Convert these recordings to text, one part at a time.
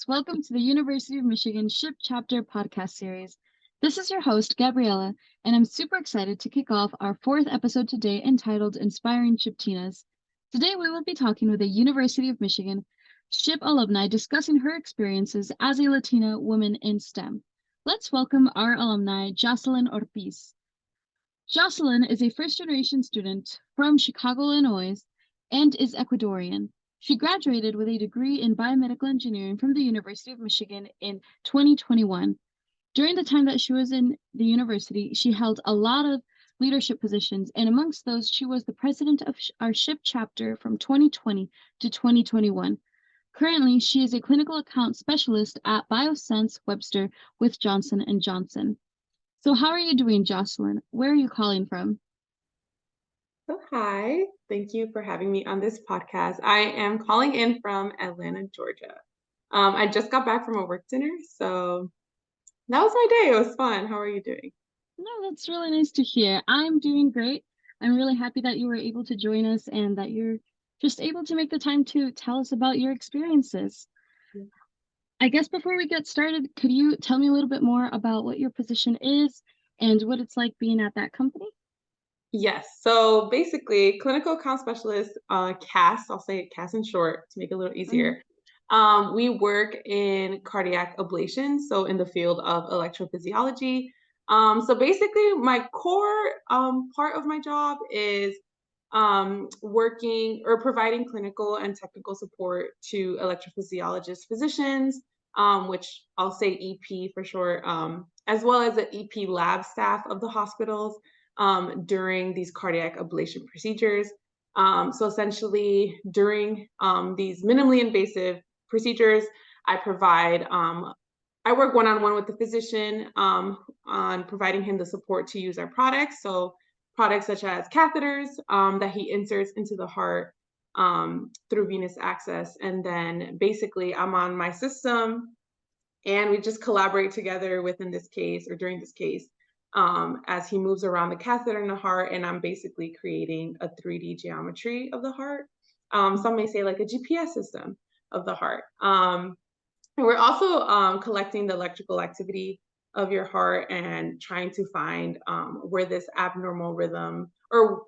Welcome to the University of Michigan SHPE Chapter podcast series. This is your host, Gabriella, and I'm super excited to kick off our fourth episode today entitled Inspiring SHPEtinas. Today we will be talking with a University of Michigan SHPE alumni discussing her experiences as a Latina woman in STEM. Let's welcome our alumni, Jocelyn Ortiz. Jocelyn is a first-generation student from Chicago, Illinois, and is Ecuadorian. She graduated with a degree in Biomedical Engineering from the University of Michigan in 2021. During the time that she was in the university, she held a lot of leadership positions, and amongst those, she was the president of our SHPE chapter from 2020 to 2021. Currently, she is a clinical account specialist at Biosense Webster with Johnson & Johnson. So how are you doing, Jocelyn? Where are you calling from? So hi, thank you for having me on this podcast. I am calling in from Atlanta, Georgia. I just got back from a work dinner, so that was my day. It was fun. How are you doing? No, that's really nice to hear. I'm doing great. I'm really happy that you were able to join us and that you're just able to make the time to tell us about your experiences. I guess before we get started, could you tell me a little bit more about what your position is and what it's like being at that company? Yes, so basically, clinical account specialist, CAS, I'll say CAS in short to make it a little easier. We work in cardiac ablation, so in the field of electrophysiology. So basically, my core part of my job is working or providing clinical and technical support to electrophysiologist physicians, which I'll say EP for short, as well as the EP lab staff of the hospitals during these cardiac ablation procedures. So essentially, during these minimally invasive procedures, I provide I work one-on-one with the physician on providing him the support to use our products. So products such as catheters that he inserts into the heart through venous access. And then basically I'm on my system and we just collaborate together within this case or during this case as he moves around the catheter in the heart, and I'm basically creating a 3D geometry of the heart. Some may say like a GPS system of the heart. And we're also collecting the electrical activity of your heart and trying to find where this abnormal rhythm or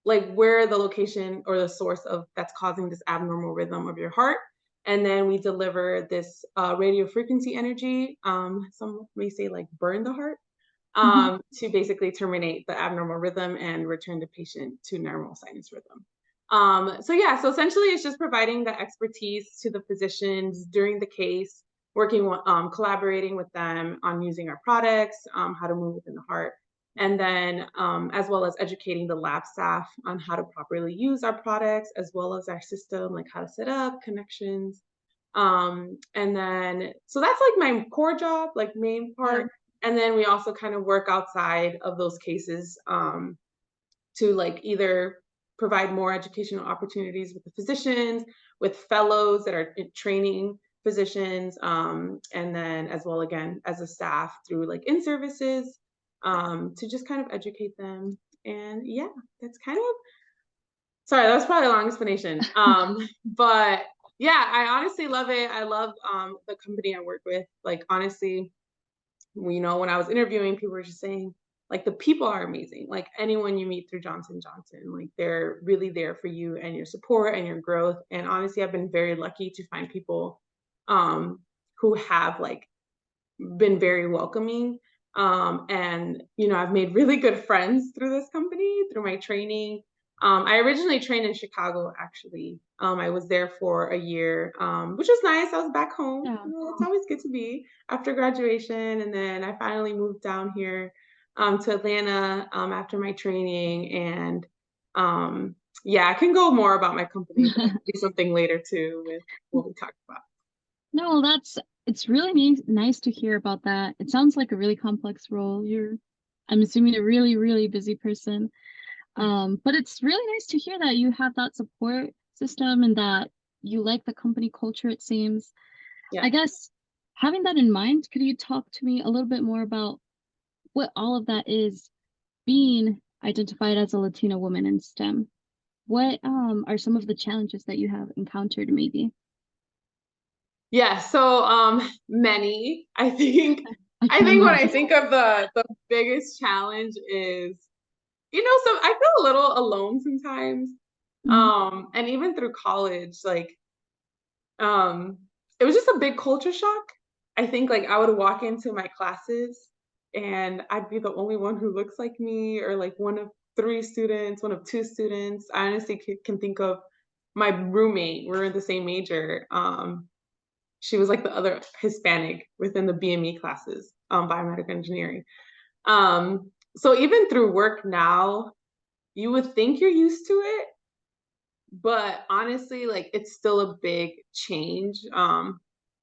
like where the location or the source of that's causing this abnormal rhythm of your heart. And then we deliver this radio frequency energy. Some may say like burn the heart to basically terminate the abnormal rhythm and return the patient to normal sinus rhythm. So essentially it's just providing the expertise to the physicians during the case, working, collaborating with them on using our products, how to move within the heart, and then as well as educating the lab staff on how to properly use our products, as well as our system, like how to set up connections. And then, so that's like my core job, like main part. And then we also kind of work outside of those cases to like either provide more educational opportunities with the physicians, with fellows that are training physicians, and then as well, again, as a staff through like in-services to just kind of educate them. And yeah, that's kind of, sorry, that was probably a long explanation. But yeah, I honestly love it. I love the company I work with. Like, honestly, when I was interviewing, people were just saying, like, the people are amazing. Like, anyone you meet through Johnson & Johnson, like, they're really there for you and your support and your growth. And honestly, I've been very lucky to find people who have, like, been very welcoming. And, I've made really good friends through this company, through my training. I originally trained in Chicago, actually. I was there for a year, which was nice. I was back home. Yeah. It's always good to be after graduation. And then I finally moved down here to Atlanta after my training. And yeah, I can go more about my company, but I can do something later too with what we talked about. No, it's really nice to hear about that. It sounds like a really complex role. I'm assuming a really, really busy person. But it's really nice to hear that you have that support system and that you like the company culture, it seems. Yeah. I guess having that in mind, could you talk to me a little bit more about what all of that is being identified as a Latina woman in STEM? What are some of the challenges that you have encountered maybe? Yeah, so many. I I can think when I imagine. think of the biggest challenge is, so I feel a little alone sometimes. Mhm. And even through college, um, it was just a big culture shock. I think like I would walk into my classes and I'd be the only one who looks like me, or like one of three students, one of two students. I honestly can think of my roommate. We're in the same major. She was like the other Hispanic within the BME classes, biomedical engineering. So even through work now, you would think you're used to it, but honestly, like it's still a big change.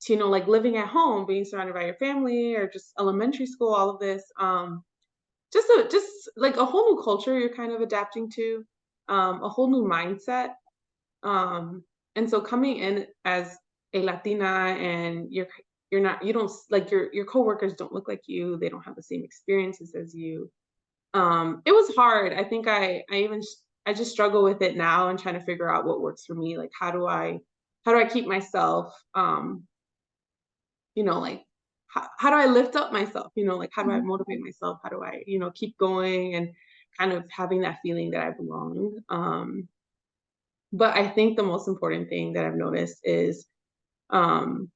To, like living at home, being surrounded by your family, or just elementary school, all of this. Just like a whole new culture you're kind of adapting to, a whole new mindset. And so coming in as a Latina, and you're not you don't like your coworkers don't look like you, they don't have the same experiences as you. It was hard. I think I just struggle with it now and trying to figure out what works for me. Like how do I keep myself, like how do I lift up myself? Like how do I Mhm. motivate myself? How do I, keep going and kind of having that feeling that I belong. But I think the most important thing that I've noticed is, um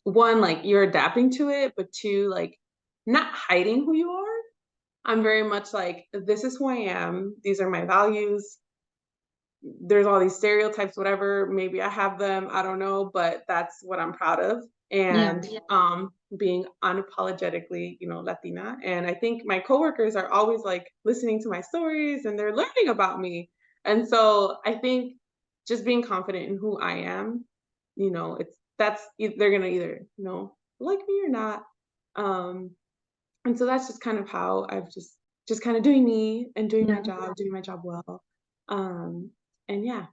one, like you're adapting to it, but two, like not hiding who you are. I'm very much like, this is who I am, these are my values. There's all these stereotypes, whatever, maybe I have them, I don't know, but that's what I'm proud of. Yeah. And being unapologetically, Latina. And I think my coworkers are always like listening to my stories and they're learning about me. And so I think just being confident in who I am, they're gonna either, like me or not. Um, and so that's just kind of how I've just kind of doing me and Yeah. doing my job well. Um, and yeah.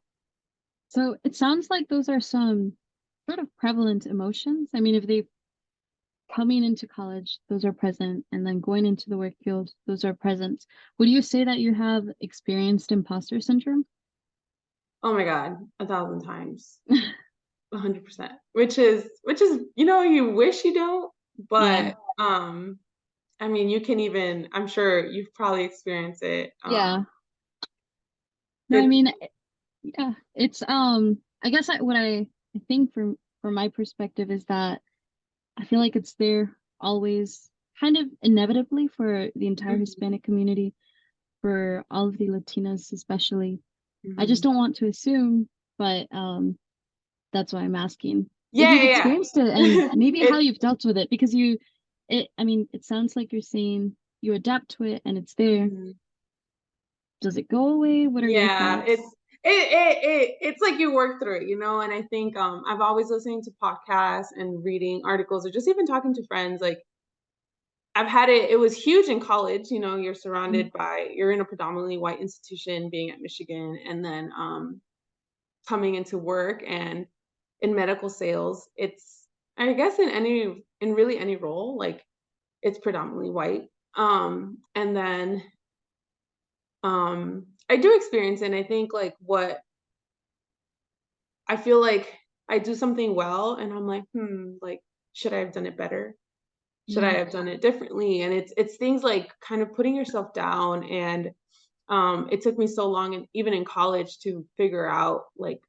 So it sounds like those are some sort of prevalent emotions. I mean, if they coming into college, those are present, and then going into the work field, those are present. Would you say that you have experienced imposter syndrome? Oh my God, 1,000 times, 100%. Which is, you wish you don't, Yeah. but I mean, you can even. I'm sure you've probably experienced it. Yeah. No, I It. mean, yeah, it's I guess what I think from my perspective is that I feel like it's there always kind of inevitably for the entire Mhm, Hispanic community, for all of the Latinas especially. I just mhm. don't want to assume, but that's why I'm asking if Yeah, you've yeah, experienced it and yeah. maybe how you've dealt with it because I mean, it sounds like you're saying you adapt to it and it's there. Mhm. Does it go away? What are your Yeah, thoughts? it's like you work through it, and I think I've always listening to podcasts and reading articles, or just even talking to friends. Like I've had it. It was huge in college. Mhm. You're in a predominantly white institution, being at Michigan, and then coming into work and in medical sales. It's, I guess, in really any role, like it's predominantly white. And then I do experience it, and I think like what I feel like I do something well and I'm like, like, should I have done it better? Should I Yeah. have done it differently? And it's things like kind of putting yourself down. And it took me so long, and even in college, to figure out like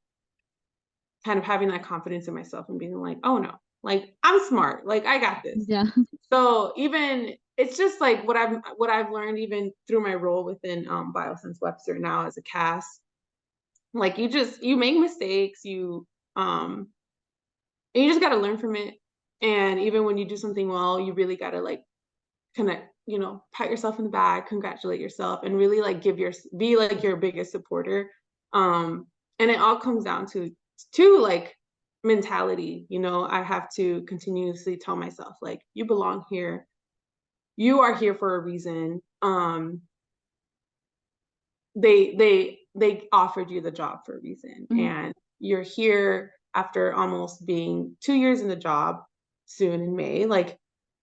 kind of having that confidence in myself and being like, oh no, like I'm smart, like I got this. Yeah. So even it's just like what I've learned even through my role within Biosense Webster now as a cast. Like you make mistakes, um and you just got to learn from it. And even when you do something well, you really got to like kind of, pat yourself in the back, congratulate yourself, and really like be like your biggest supporter. And it all comes down to like mentality. I have to continuously tell myself like, you belong here, you are here for a reason. They offered you the job for a reason, Mhm. and you're here after almost being 2 years in the job, soon in May. Like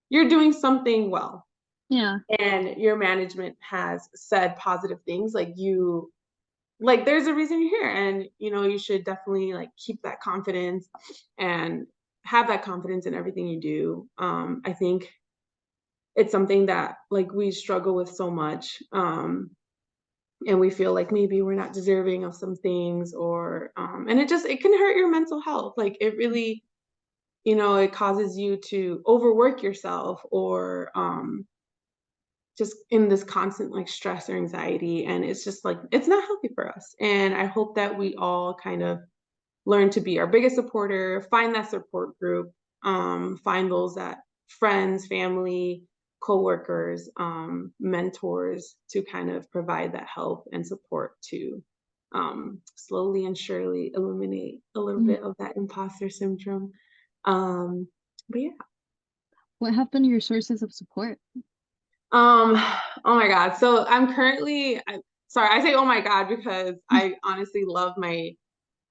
you're doing something well, Yeah. and your management has said positive things, like like there's a reason you're here, and you should definitely like keep that confidence and have that confidence in everything you do. I think it's something that like we struggle with so much. And we feel like maybe we're not deserving of some things, or and it can hurt your mental health. Like it really, it causes you to overwork yourself, or just in this constant like stress or anxiety, and it's just like it's not healthy for us. And I hope that we all kind of learn to be our biggest supporter, find that support group, find those that friends, family, coworkers, mentors, to kind of provide that help and support to slowly and surely eliminate a little Mhm. bit of that imposter syndrome. Um, but yeah. What have been your sources of support? Um, oh my God. So sorry, I say oh my God because I honestly love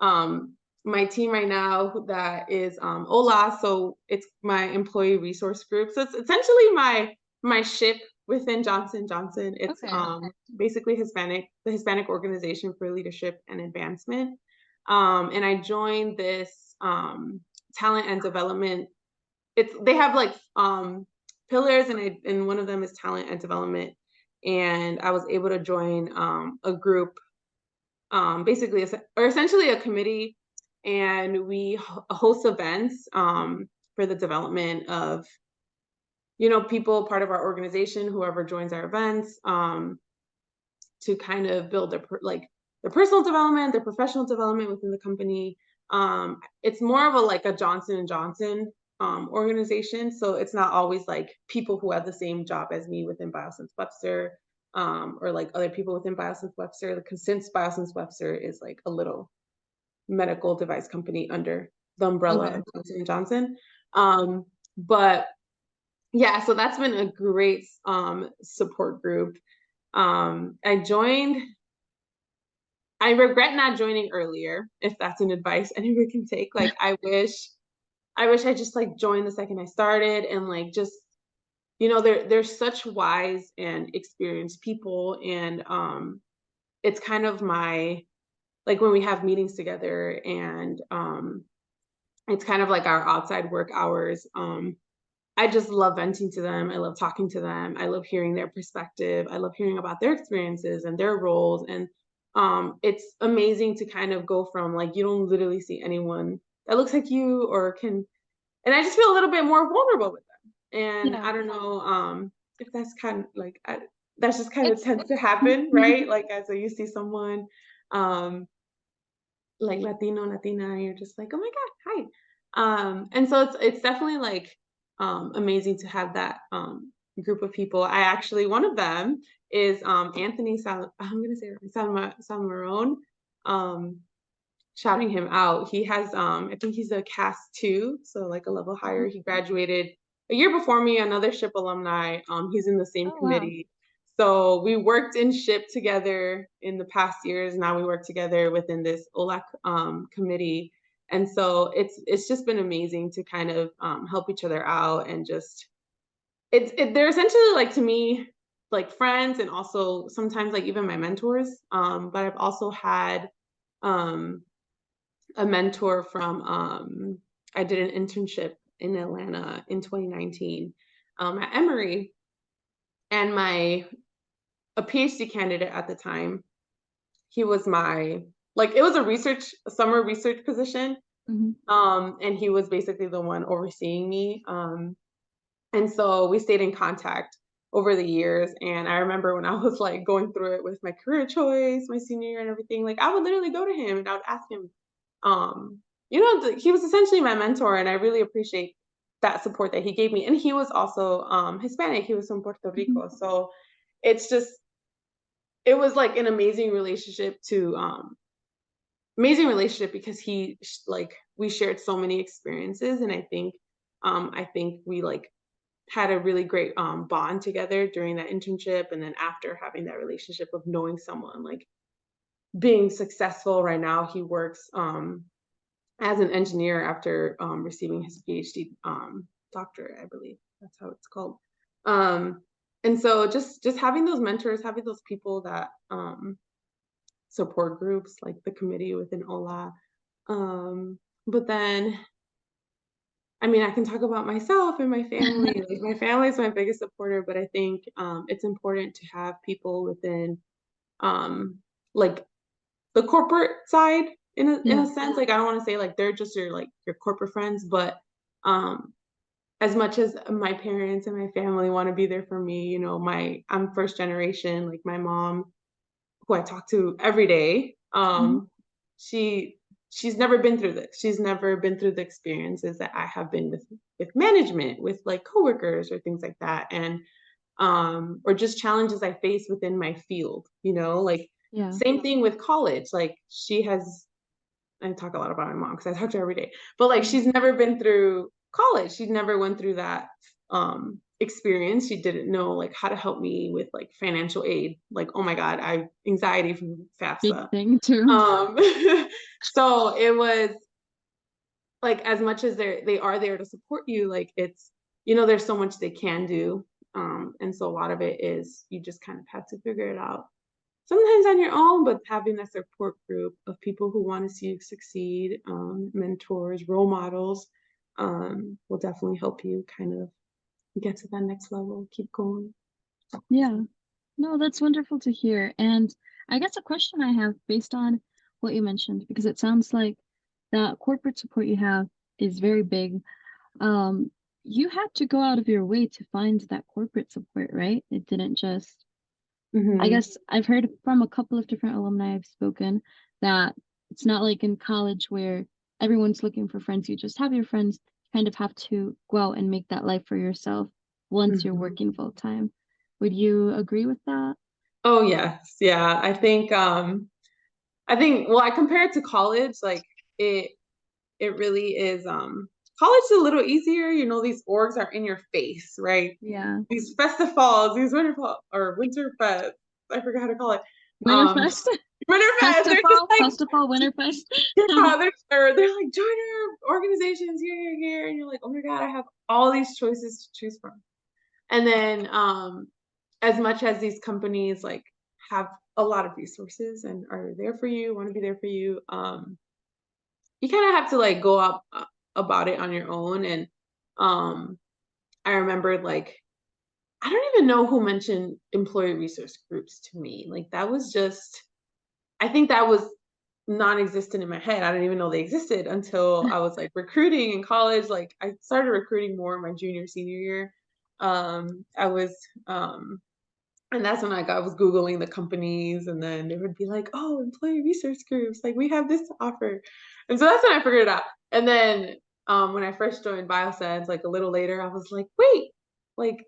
um my team right now, that is Ola. So it's my employee resource group. So it's essentially my ship within Johnson Johnson. It's Okay. basically the Hispanic Organization for Leadership and Advancement. And I joined this talent and development. They have like pillars, and one of them is talent and development. And I was able to join a group, basically or essentially a committee, and we host events for the development of people part of our organization, whoever joins our events, to kind of build their personal development, their professional development within the company. It's more of a Johnson and Johnson organization, so it's not always like people who have the same job as me within Biosense Webster, or like other people within Biosense Webster, because since Biosense Webster is like a little medical device company under the umbrella Okay. of Johnson and Johnson. But yeah, so that's been a great support group. I regret not joining earlier, if that's an advice anyone can take. Like I wish I just like joined the second I started, and like just they're such wise and experienced people, and it's kind of my like when we have meetings together, and it's kind of like our outside work hours. I just love venting to them. I love talking to them. I love hearing their perspective. I love hearing about their experiences and their roles. And it's amazing to kind of go from like you don't literally see anyone that looks like you or can, and I just feel a little bit more vulnerable with them. And Yeah. I don't know if that's kind of like that's just kind of It's tends to happen, right? Like as you see someone um, like Latino, Latina, and you're just like, oh my God, hi. And so it's definitely like amazing to have that group of people. I actually, one of them is Anthony I'm gonna say it right, Salmarone. Um, shouting him out. He has I think he's a cast two, so like a level higher. He graduated a year before me, another SHPE alumni. He's in the same Oh wow. committee. So we worked in SHPE together in the past years. Now we work together within this OLAC committee. And so it's just been amazing to kind of help each other out, and just they're essentially like to me like friends, and also sometimes like even my mentors. But I've also had um a mentor from I did an internship in Atlanta in 2019 at Emory, and my a PhD candidate at the time. He was my like it was a summer research position, Hmm. and he was basically the one overseeing me. And so we stayed in contact over the years. And I remember when I was like going through it with my career choice, my senior year and everything, like I would literally go to him and I would ask him, he was essentially my mentor, and I really appreciate that support that he gave me. And he was also Hispanic. He was from Puerto Hmm. Rico. So it's just it was like an amazing relationship because like we shared so many experiences, and I think we like had a really great bond together during that internship, and then after having that relationship of knowing someone like being successful. Right now he works as an engineer after receiving his PhD doctorate, I believe that's how it's called. Um, and so just having those mentors, having those people that support groups, like the committee within OLA. But then, I mean, I can talk about myself and my family. Like my family is my biggest supporter, but I think it's important to have people within like the corporate side in Yeah. a sense. Like I don't want to say like they're just your corporate friends, but as much as my parents and my family want to be there for me, I'm first generation, like my mom, who I talk to every day, Mhm. she she's never been through this. She's never been through the experiences that I have been with management, with like coworkers or things like that. And or just challenges I face within my field, like Yeah. same thing with college. Like she has I talk a lot about my mom because I talk to her every day. But like Mhm. she's never been through college. She never went through that experience. She didn't know like how to help me with like financial aid. Like, oh my God, I anxiety from Big FAFSA. thing too. Um so it was like as much as they are there to support you, like it's there's so much they can do. And so a lot of it is you just kind of have to figure it out sometimes on your own, but having a support group of people who want to see you succeed, mentors, role models, will definitely help you kind of get to that next level, keep going. Yeah. No, that's wonderful to hear. And I guess a question I have based on what you mentioned, because it sounds like that corporate support you have is very big. Um, you had to go out of your way to find that corporate support, right? It didn't just, I Hmm. guess I've heard from a couple of different alumni I've spoken that it's not like in college where everyone's looking for friends. You just have your friends, kind of have to go out and make that life for yourself once you're Hmm. working full time. Would you agree with that? Oh yes, yeah. I think well, I compare it to college. Like it it really is. College is a little easier. These orgs are in your face, right? Yeah. These festivals, these winter fest. I forgot how to call it. Um, Winterfest? Winterfest. They're just Festival? like Festival, Winterfest? yeah, they're like join our organizations here, and you're like, oh my god, I have all these choices to choose from. And then, as much as these companies like have a lot of resources and are there for you, want to be there for you, you kind of have to like go up about it on your own. And um, I remembered like I don't even know who mentioned employee resource groups to me. Like that was just I think that was non-existent in my head. I didn't even know they existed until I was like recruiting in college. Like I started recruiting more in my junior senior year. I was and that's when I was Googling the companies, and then they would be like, oh, employee resource groups, like we have this to offer. And so that's when I figured it out. And then when I first joined Biosense, like a little later, I was like, wait, like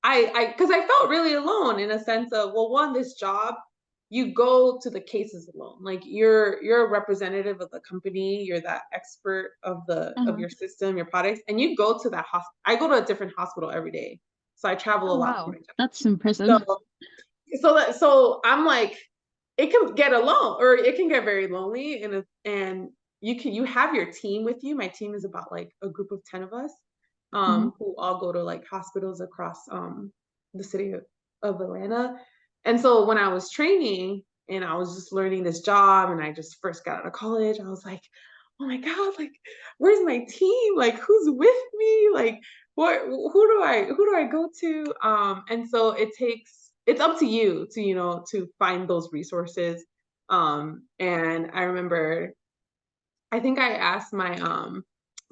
because I felt really alone in a sense of, well, one, this job, you go to the cases alone. Like you're a representative of the company, you're that expert of Uh-huh. your system, your products, and you go to that hospital. I go to a different hospital every day. So I travel Oh, a lot for wow. my job. That's impressive. So I'm like, it can get alone, or it can get very lonely, and you have your team with you. My team is about like a group of 10 of us, Mhm. who all go to like hospitals across the city of Atlanta. And so when I was training and I was just learning this job and I just first got out of college, I was like, oh my God, like where's my team? Like who's with me? Like who do I go to? And so it's up to you to to find those resources. And I remember I think I asked my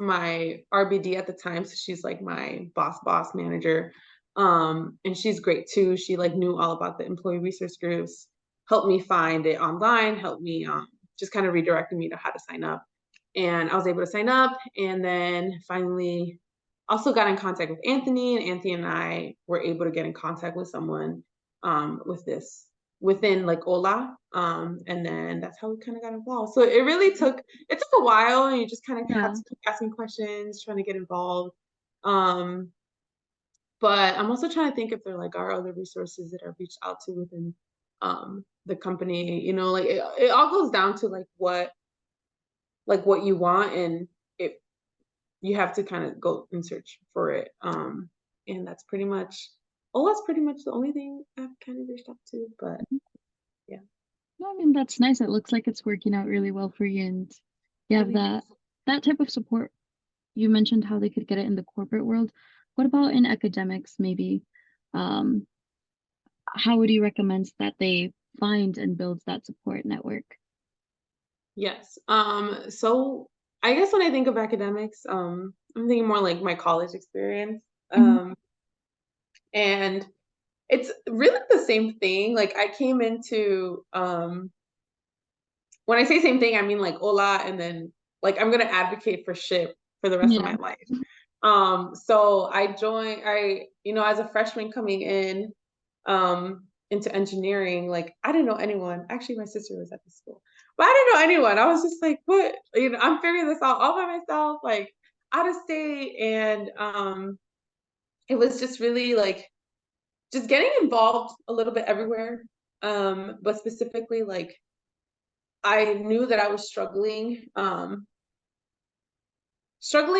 RBD at the time, so she's like my boss manager. And she's great too. She like knew all about the employee resource groups, helped me find it online, helped me just kind of redirected me to how to sign up. And I was able to sign up, and then finally also got in contact with Anthony, and Anthony and I were able to get in contact with someone with this within like Ola. And then that's how we kind of got involved. So it took a while, and you just kind of have Yeah. to keep asking questions, trying to get involved. Um, but I'm also trying to think if there like are other resources that I've reached out to within the company. Like it all goes down to like what you want, and it you have to kind of go and search for it. And that's pretty much the only thing I've kind of reached out to. But yeah. No, I mean, that's nice. It looks like it's working out really well for you, and you have that type of support. You mentioned how they could get it in the corporate world. What about in academics, maybe? Um, how would you recommend that they find and build that support network? Yes. So I guess when I think of academics, I'm thinking more like my college experience. Mhm. And it's really the same thing. Like I came into when I say same thing, I mean like hola and then like I'm gonna advocate for SHPE for the rest of Yeah. my life. So as a freshman coming in into engineering, like I didn't know anyone. Actually, my sister was at the school, but I didn't know anyone. I was just like, what? I'm figuring this out all by myself, like out of state. And it was just really like just getting involved a little bit everywhere. But specifically, like I knew that I was struggling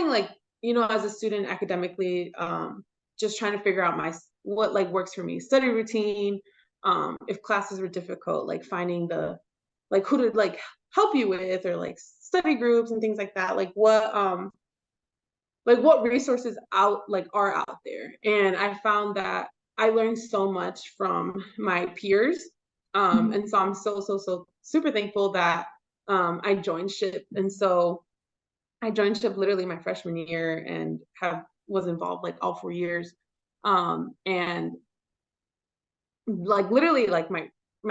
like as a student academically, just trying to figure out what like works for me, study routine, if classes were difficult, like finding the like who to like help you with, or like study groups and things like that, like what resources are out there. And I found that I learned so much from my peers. Mhm. And so I'm so super thankful that I joined SHPE. And so I joined SHPE literally my freshman year and have was involved like all 4 years. And like literally like my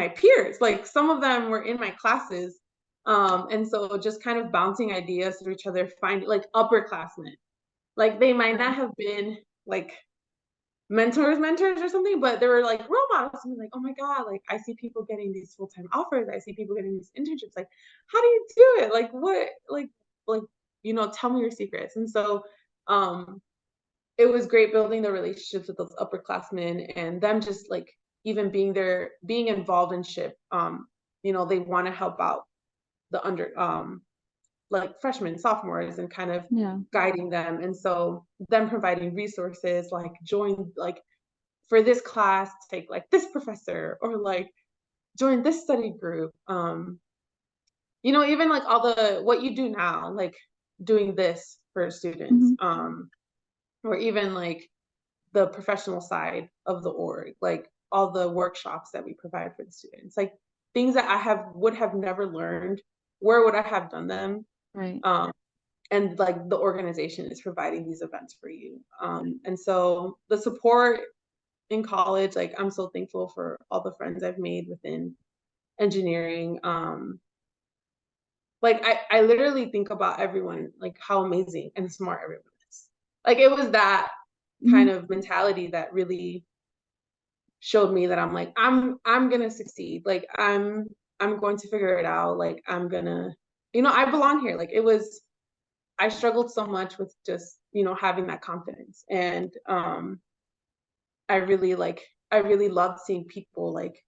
peers, like some of them were in my classes. And so just kind of bouncing ideas through each other, find like upperclassmen. Like they might Right. not have been like mentors or something, but they were like role models. And like, oh my God, like I see people getting these full-time offers. I see people getting these internships. Like, how do you do it? Like what, like, tell me your secrets. And so um it was great building the relationships with those upperclassmen and them just like even being involved in SHPE. They want to help out the under like freshmen, sophomores, and kind of Yeah. guiding them. And so them providing resources like join like for this class, take like this professor, or like join this study group. Even like all the what you do now, like doing this for students, Mhm. or even like the professional side of the org, like all the workshops that we provide for the students, like things that I would have never learned. Where would I have done them? Right. Um, and like the organization is providing these events for you. And so the support in college, like I'm so thankful for all the friends I've made within engineering. Like I literally think about everyone, like how amazing and smart everyone is. Like it was that kind Mhm. of mentality that really showed me that I'm like I'm gonna succeed. Like I'm going to figure it out. Like I'm gonna, I belong here. Like it was I struggled so much with just, having that confidence. And I really loved seeing people like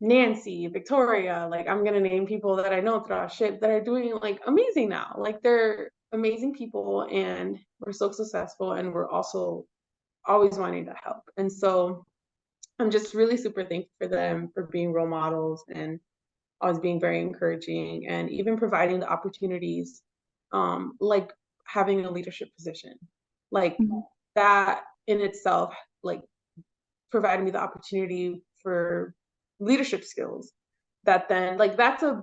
Nancy, Victoria, like I'm gonna name people that I know throughout SHPE that are doing like amazing now. Like they're amazing people and we're so successful and we're also always wanting to help. And so I'm just really super thankful for them for being role models and always being very encouraging and even providing the opportunities, like having a leadership position. Like Mhm. that in itself, like provided me the opportunity for leadership skills that then like that's a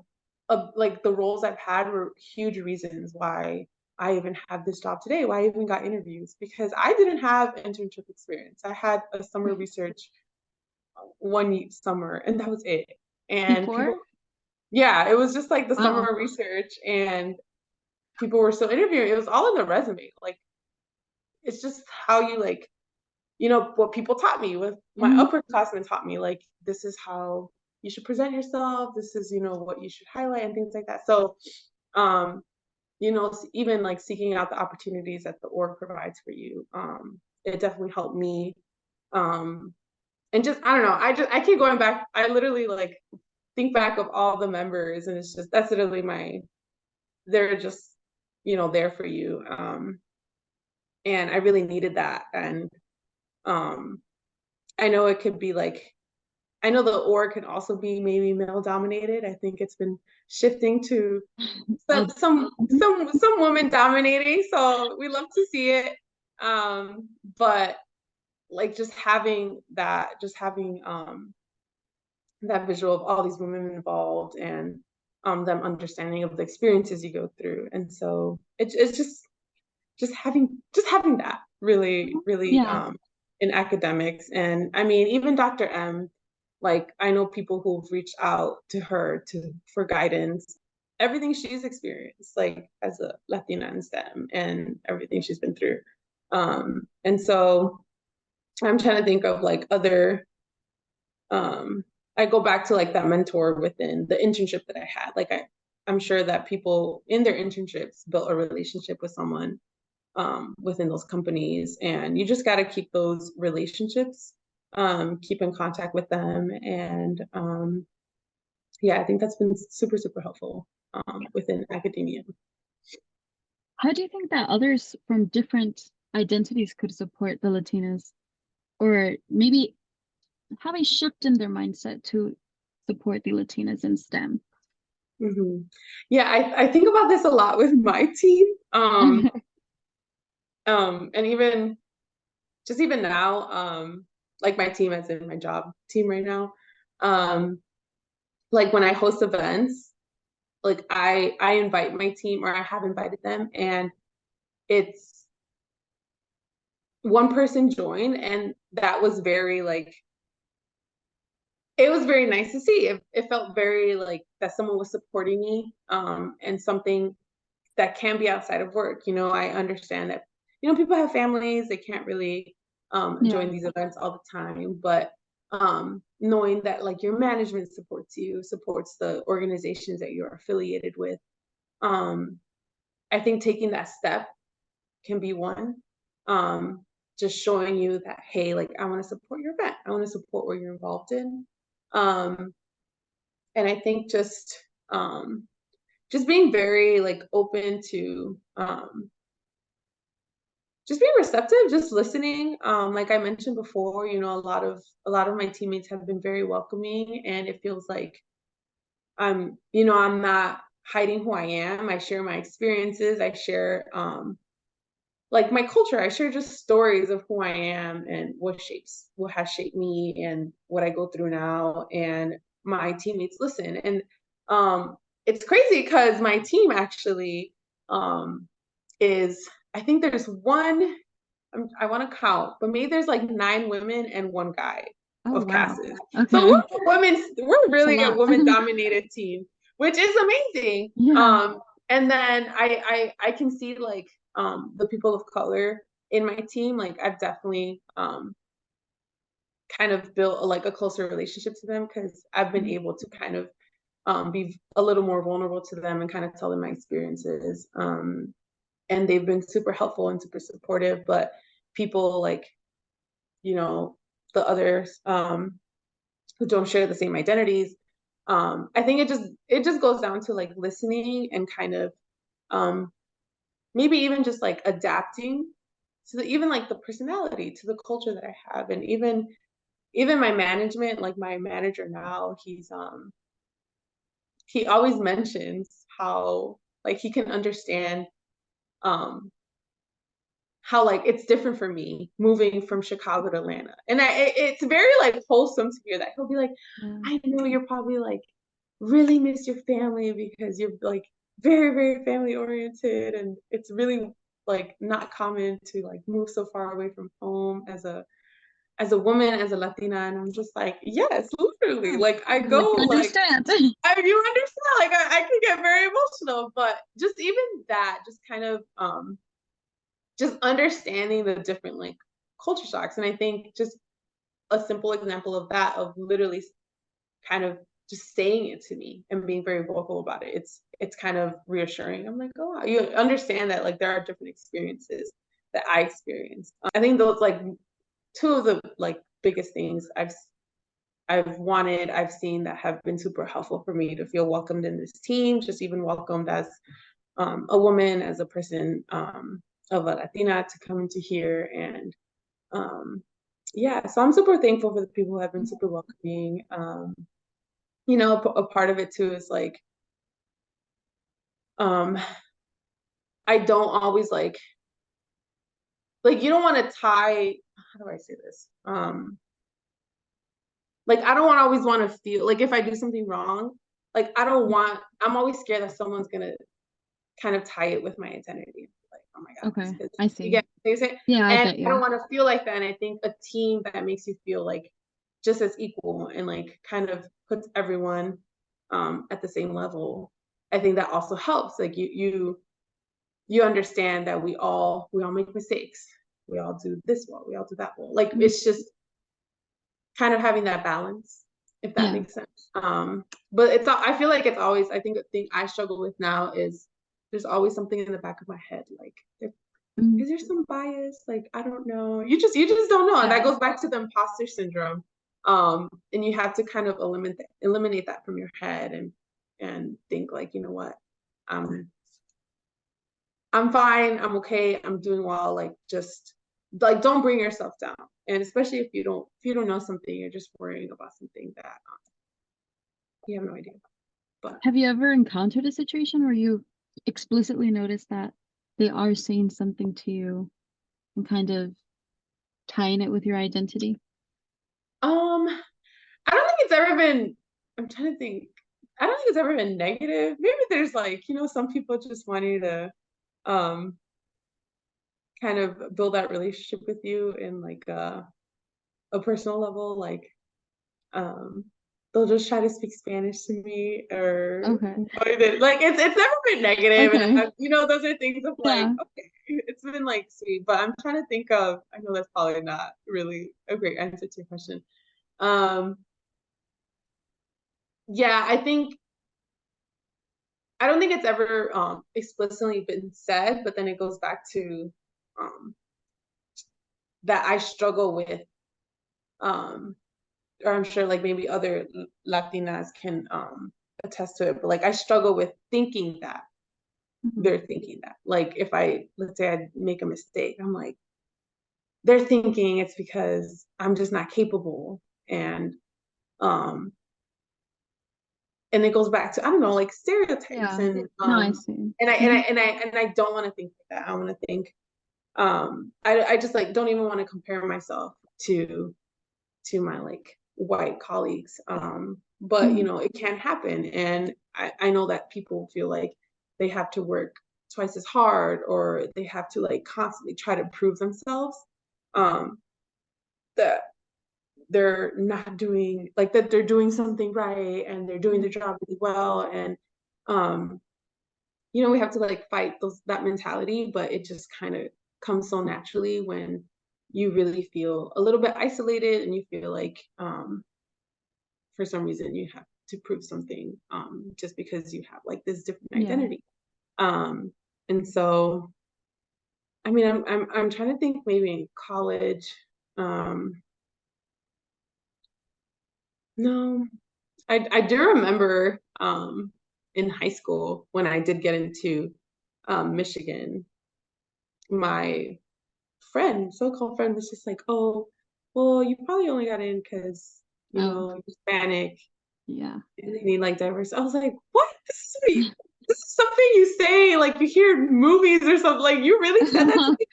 like the roles I've had were huge reasons why I even have this job today, why I even got interviews, because I didn't have internship experience. I had a summer Right. research one summer and that was it. And Before? people, yeah, it was just like the Wow. summer research and people were still interviewing. It was all in the resume. Like it's just how you like, what people taught me, with my Mhm. upperclassmen taught me, like, this is how you should present yourself. This is, what you should highlight and things like that. So, um, even like seeking out the opportunities that the org provides for you, it definitely helped me. Um, and just, I don't know, I keep going back. I literally like think back of all the members and it's just, that's literally they're just, there for you. And I really needed that. And, um, I know it could be like I know the org can also be maybe male dominated. I think it's been shifting to some women dominating. So we love to see it. But like just having that visual of all these women involved and them understanding of the experiences you go through. And so it's just having that really in academics. And I mean, even Dr. M, like I know people who've reached out to her for guidance, everything she's experienced, like as a Latina in STEM and everything she's been through. And so I'm trying to think of like other, I go back to like that mentor within the internship that I had. Like I'm sure that people in their internships built a relationship with someone within those companies, and you just got to keep those relationships, keep in contact with them. And yeah, I think that's been super, super helpful within academia. How do you think that others from different identities could support the Latinas, or maybe have a shift in their mindset to support the Latinas in STEM? Mm-hmm. Yeah, I think about this a lot with my team. And even now, like my team, as in my job team right now, like when I host events, like I invite my team, or I have invited them, and it's one person joined, and that was very like, it was very nice to see. It felt very like that someone was supporting me, and something that can be outside of work. You know, I understand that, you know, people have families, they can't really join these events all the time, but knowing that like your management supports you, supports the organizations that you're affiliated with, I think taking that step can be one. Just showing you that, hey, like I want to support your event, I want to support what you're involved in. And I think just being very like open to just being receptive, just listening. Like I mentioned before, you know, a lot of my teammates have been very welcoming, and it feels like I'm not hiding who I am. I share my experiences. I share like my culture. I share just stories of who I am and what has shaped me and what I go through now. And my teammates listen. And it's crazy because my team actually is, I think there's one, I want to count, but maybe there's like 9 women and 1 guy of CASs. Okay. So we're really a woman dominated team, which is amazing. And then I can see like the people of color in my team. Like I've definitely kind of built like a closer relationship to them, because I've been able to kind of be a little more vulnerable to them and kind of tell them my experiences. And they've been super helpful and super supportive. But people like, you know, the others who don't share the same identities, I think it just goes down to like listening and kind of maybe even just like adapting to even like the personality, to the culture that I have. And even my management, like my manager now, he always mentions how like he can understand how like it's different for me moving from Chicago to Atlanta. And it's very like wholesome to hear that. He'll be like, I know you're probably like really miss your family because you're like very, very family oriented, and it's really like not common to like move so far away from home as a woman, as a Latina. And I'm just like, yes, literally. Like I go understand. like you understand, like I can get very emotional. But just even that, just kind of just understanding the different like culture shocks. And I think just a simple example of that, of literally kind of just saying it to me and being very vocal about it, it's kind of reassuring. I'm like, oh wow, you understand that like there are different experiences that I experienced. I think those like 2 of the like biggest things I've seen that have been super helpful for me to feel welcomed in this team, just even welcomed as a woman, as a person of a Latina, to come into here and yeah, so I'm super thankful for the people who have been super welcoming. You know, a part of it too is like, um, I don't always like you don't want to tie, how do I say this? Like I don't always want to feel like if I do something wrong, like I'm always scared that someone's gonna kind of tie it with my identity. Like, oh my God, Okay, this I you see. get what I'm saying? Yeah, I And get I don't you. want to feel like that. And I think a team that makes you feel like just as equal and like kind of puts everyone at the same level, I think that also helps. Like you understand that we all make mistakes. We all do this well, we all do that well. Like Mhm. it's just kind of having that balance, if that Yeah. makes sense. But I feel like it's always, I think the thing I struggle with now is there's always something in the back of my head, like Mhm. is there some bias? Like I don't know. You just don't know. And Yeah. that goes back to the imposter syndrome. And you have to kind of eliminate that from your head and think like, you know what? Um, I'm fine, I'm okay, I'm doing well. Like just like don't bring yourself down. And especially if you don't know something, you're just worrying about something that you have no idea. But Have you ever encountered a situation where you explicitly notice that they are saying something to you and kind of tying it with your identity? I don't think it's ever been, I'm trying to think. I don't think it's ever been negative. Maybe there's like, some people just wanting to um kind of build that relationship with you in like a personal level. Like um they'll just try to speak Spanish to me Okay. like it's never been negative. And Okay. those are things of like, Yeah. okay, it's been like sweet. But I'm trying to think of, I know that's probably not really a great answer to your question. Um yeah, I don't think it's ever explicitly been said, but then it goes back to um, that I struggle with, um, or I'm sure like maybe other Latinas can attest to it, but like I struggle with thinking that Mhm. they're thinking that. Like if let's say I make a mistake, I'm like, they're thinking it's because I'm just not capable. Um, and it goes back to, I don't know, like stereotypes Yeah. No, I see. Mhm. and I don't want to think like that. I want to think I just like don't even want to compare myself to my like white colleagues, but Mhm. it can happen. And I know that people feel like they have to work twice as hard or they have to like constantly try to prove themselves, um that they're not doing like that they're doing something right and they're doing Mhm. their job really well. And um we have to like fight that mentality, but it just kind of comes so naturally when you really feel a little bit isolated and you feel like for some reason you have to prove something just because you have like this different Yeah. identity. Um, and so, I mean, I'm trying to think maybe in college. Um, no, I do remember in high school when I did get into Michigan, my so-called friend was just like, oh, well, you probably only got in because, Oh, you're Hispanic yeah. and they need like diverse. I was like, what? This is something you say, like you hear in movies or something. Like you really said that to me?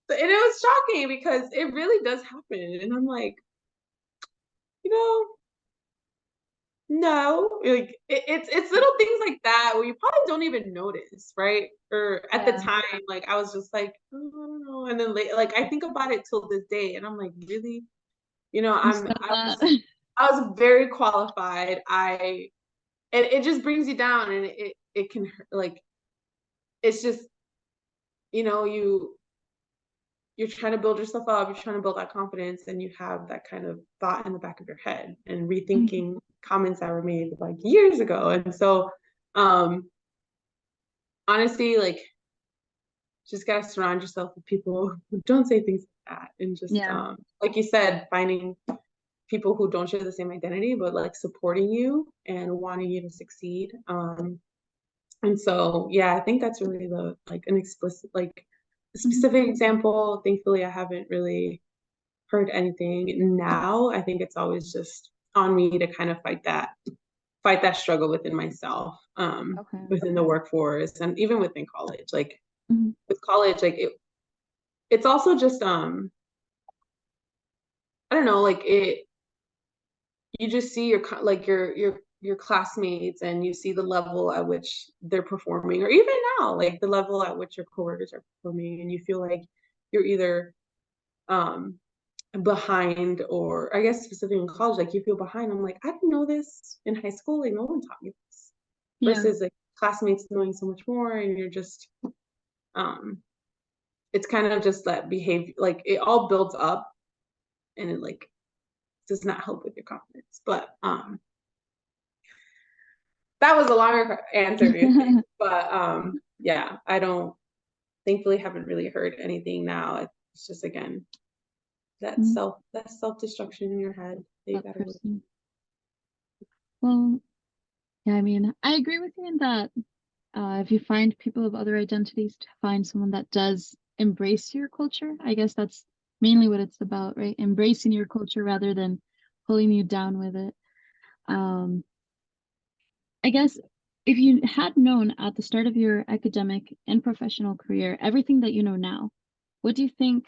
And it was shocking because it really does happen. And I'm like, you know, no, like it's little things like that where you probably don't even notice, right? Or at the Yeah. time, like I was just like, oh, I don't know. And then like I think about it till this day, and I'm like, really? You I'm said that. I was very qualified. And it just brings you down, and it can like it's just you know you you're trying to build yourself up, you're trying to build that confidence, and you have that kind of thought in the back of your head and Mhm. rethinking comments that were made like years ago. And so um honestly, like just gotta surround yourself with people who don't say things like that, and just Yeah. like you said, finding people who don't share the same identity but like supporting you and wanting you to succeed. And so yeah, I think that's really an explicit, like a Mhm. specific example. Thankfully I haven't really heard anything. Now I think it's always just on me to kind of fight that struggle within myself, Okay. within the workforce, and even within college. Like Mhm. with college, like it's also just I don't know, like you just see your classmates, and you see the level at which they're performing, or even now, like the level at which your coworkers are performing, and you feel like you're either um behind, or I guess specifically in college, like you feel behind. I'm like, I didn't know this in high school, like no one taught me this. Yeah. Versus like classmates knowing so much more, and you're just um it's kind of just that behavior, like it all builds up, and it like does not help with your confidence. But that was a longer answer to your thing. But yeah, I don't thankfully haven't really heard anything now. It's just again that Mhm. self-destruction in your head that you That gotta work. person. Well, yeah, I mean, I agree with you in that if you find people of other identities, to find someone that does embrace your culture. I guess that's mainly what it's about, right? Embracing your culture rather than pulling you down with it. Um, I guess if you had known at the start of your academic and professional career everything that you know now, what do you think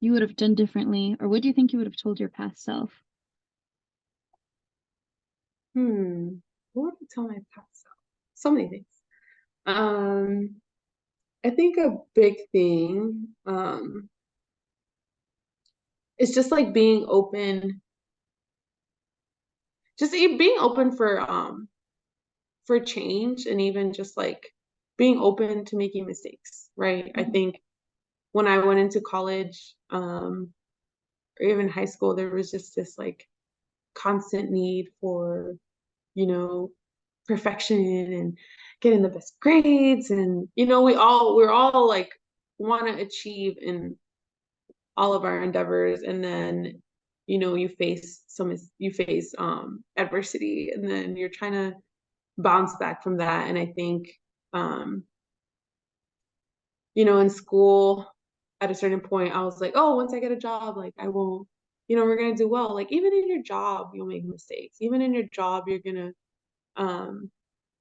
you would have done differently, or what do you think you would have told your past self? What would I tell my past self? So many things. Um, I think a big thing is just like being open, being open for change, and even just like being open to making mistakes, right? I Mhm. think when I went into college, or even high school, there was just this like constant need for, you know, perfection and getting the best grades, and we're all like want to achieve in all of our endeavors, and then you face adversity, and then you're trying to bounce back from that. And I think um in school, at a certain point, I was like, oh, once I get a job, like I won't, we're gonna do well. Like even in your job, you'll make mistakes. Even in your job, you're gonna um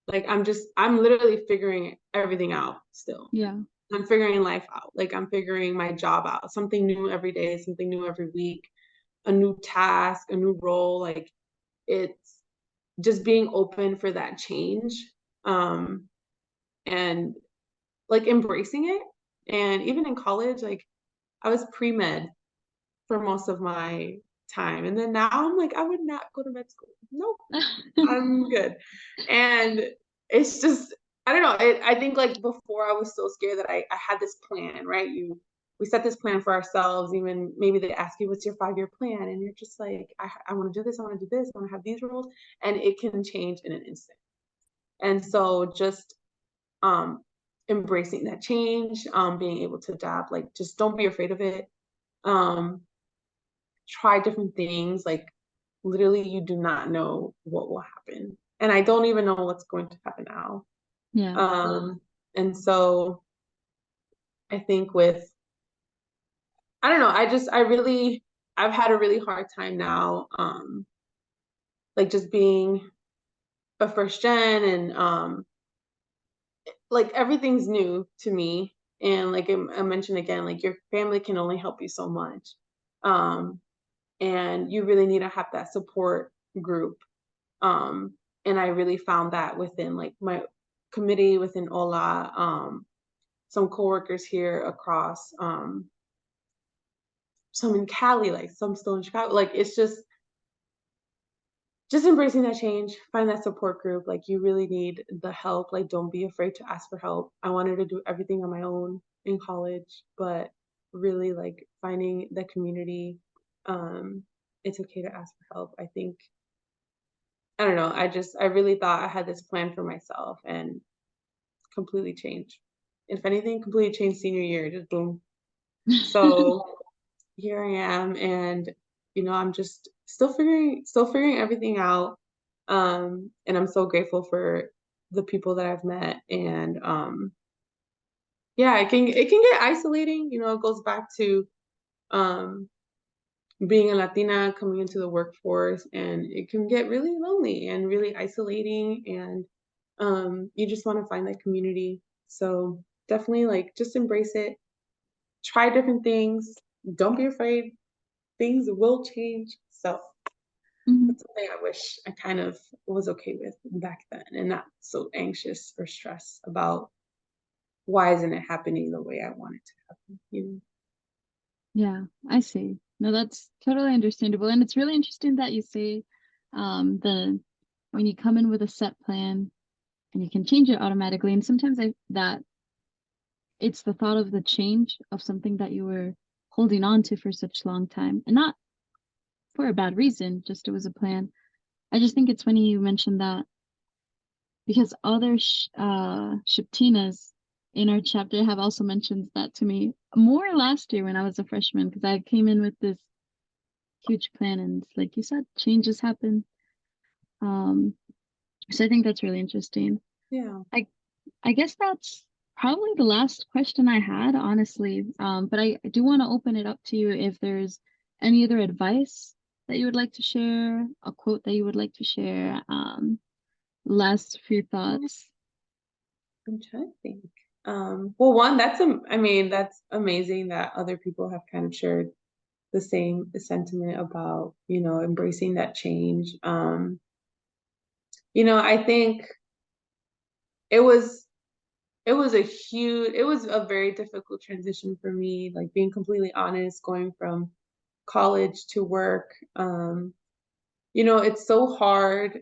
like I'm literally figuring everything out still. Yeah. I'm figuring life out. Like I'm figuring my job out. Something new every day, something new every week, a new task, a new role. Like it's just being open for that change. And like embracing it. And even in college, like I was pre-med for most of my time. And then now I'm like, I would not go to med school. Nope, I'm good. And it's just, I don't know. I think like before I was so scared that I had this plan, right? We set this plan for ourselves. Even maybe they ask you, what's your 5-year plan? And you're just like, I want to do this. I want to do this. I want to have these roles. And it can change in an instant. And so just um, embracing that change, being able to adapt, like just don't be afraid of it. Um, Try different things. Like literally, you do not know what will happen, and I don't even know what's going to happen now. Yeah. And so I think I don't know, I've had a really hard time now, like just being a first gen, and like everything's new to me. And like I mentioned again, like your family can only help you so much. Um, and you really need to have that support group. And I really found that within like my committee within Ola, some coworkers here across, some in Cali, like some still in Chicago. Like it's just embracing that change, find that support group. Like you really need the help. Like don't be afraid to ask for help. I wanted to do everything on my own in college, but really like finding the community. It's okay to ask for help. I think I don't know. I really thought I had this plan for myself, and completely changed. If anything, completely changed senior year, just boom. So here I am, and I'm just still figuring everything out. And I'm so grateful for the people that I've met. And yeah, it can get isolating. It goes back to um being a Latina coming into the workforce, and it can get really lonely and really isolating, and you just want to find that community. So definitely like just embrace it, try different things, don't be afraid, things will change. So Mhm. that's something I wish I kind of was okay with back then and not so anxious or stressed about why isn't it happening the way I want it to happen, you know? Yeah, I see. No, that's totally understandable. And it's really interesting that you say the when you come in with a set plan and you can change it automatically. And sometimes that it's the thought of the change of something that you were holding on to for such a long time. And not for a bad reason, just it was a plan. I just think it's funny you mentioned that because other SHPEtinas in our chapter have also mentioned that to me more last year when I was a freshman, because I came in with this huge plan and like you said, changes happen. Um, so I think that's really interesting. Yeah. I I guess that's probably the last question I had, honestly. But I do want to open it up to you if there's any other advice that you would like to share, a quote that you would like to share, last few thoughts. I'm trying to think. Well, one, I mean, that's amazing that other people have kind of shared the same sentiment about, embracing that change. I think it was it was a very difficult transition for me, like being completely honest, going from college to work. It's so hard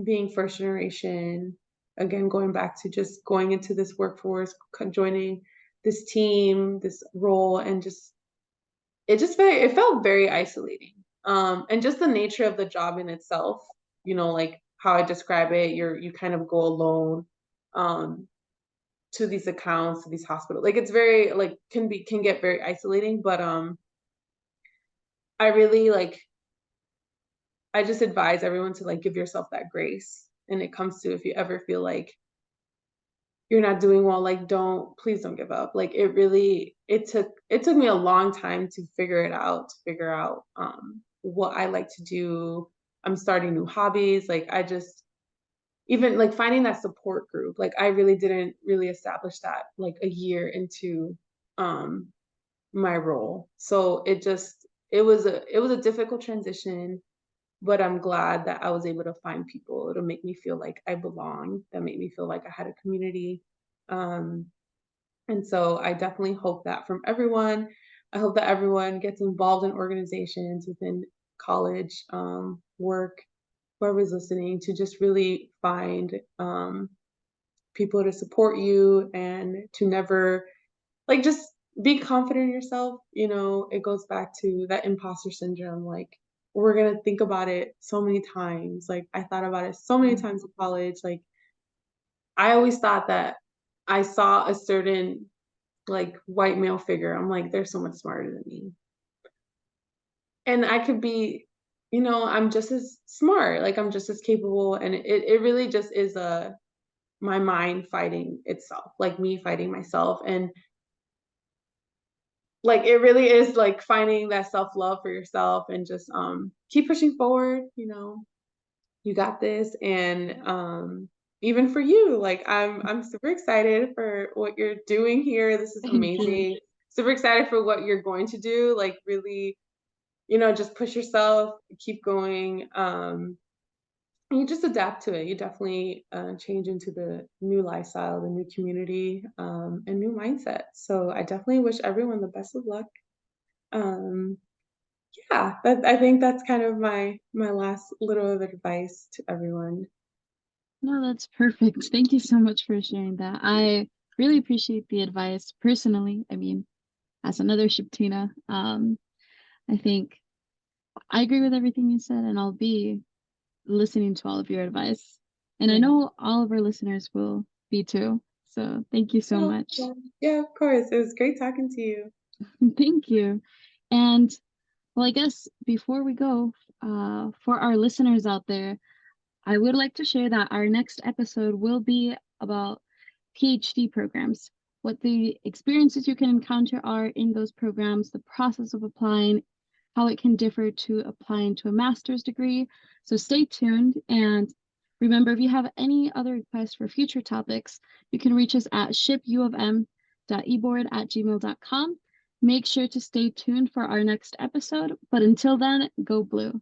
being first generation, again, going back to just going into this workforce, joining this team, this role, and it felt very isolating. And just the nature of the job in itself, like how I describe it, you kind of go alone um, to these accounts, to these hospitals. Like it's very like can get very isolating, but I really like I just advise everyone to like give yourself that grace. And it comes to if you ever feel like you're not doing well, like please don't give up. Like it took me a long time to figure out what I like to do. I'm starting new hobbies. Like I just even like finding that support group. Like I really didn't really establish that like a year into um my role. So it was a difficult transition, but I'm glad that I was able to find people to make me feel like I belong, that made me feel like I had a community. Um, and so I definitely hope that from everyone. I hope that everyone gets involved in organizations within college, work, whoever's listening, to just really find people to support you and to never like just be confident in yourself. It goes back to that imposter syndrome. Like we're gonna think about it so many times. Like I thought about it so many times in college. Like I always thought that I saw a certain like white male figure. I'm like, they're so much smarter than me. And I could be, I'm just as smart, like I'm just as capable. And it really just is my mind fighting itself, like me fighting myself. And like it really is like finding that self-love for yourself and just keep pushing forward. You got this. And even for you, like I'm super excited for what you're doing here. This is Thank you. amazing. Super excited for what you're going to do, like really, just push yourself, keep going. And you just adapt to it. You definitely change into the new lifestyle, the new community, and new mindset. So I definitely wish everyone the best of luck. um yeah, I think that's kind of my last little of advice to everyone. No, that's perfect. Thank you so much for sharing that. I really appreciate the advice personally. I mean, as another SHPEtina, I think I agree with everything you said, and I'll be listening to all of your advice. And I Yeah. know all of our listeners will be too. So thank you so Oh, much. yeah. Yeah, of course, it was great talking to you. Thank you. And well, I guess before we go, for our listeners out there, I would like to share that our next episode will be about PhD programs, what the experiences you can encounter are in those programs, the process of applying, how it can differ to applying to a master's degree. So stay tuned, and remember, if you have any other requests for future topics, you can reach us at shipufm.eboard@gmail.com. Make sure to stay tuned for our next episode, but until then, go blue.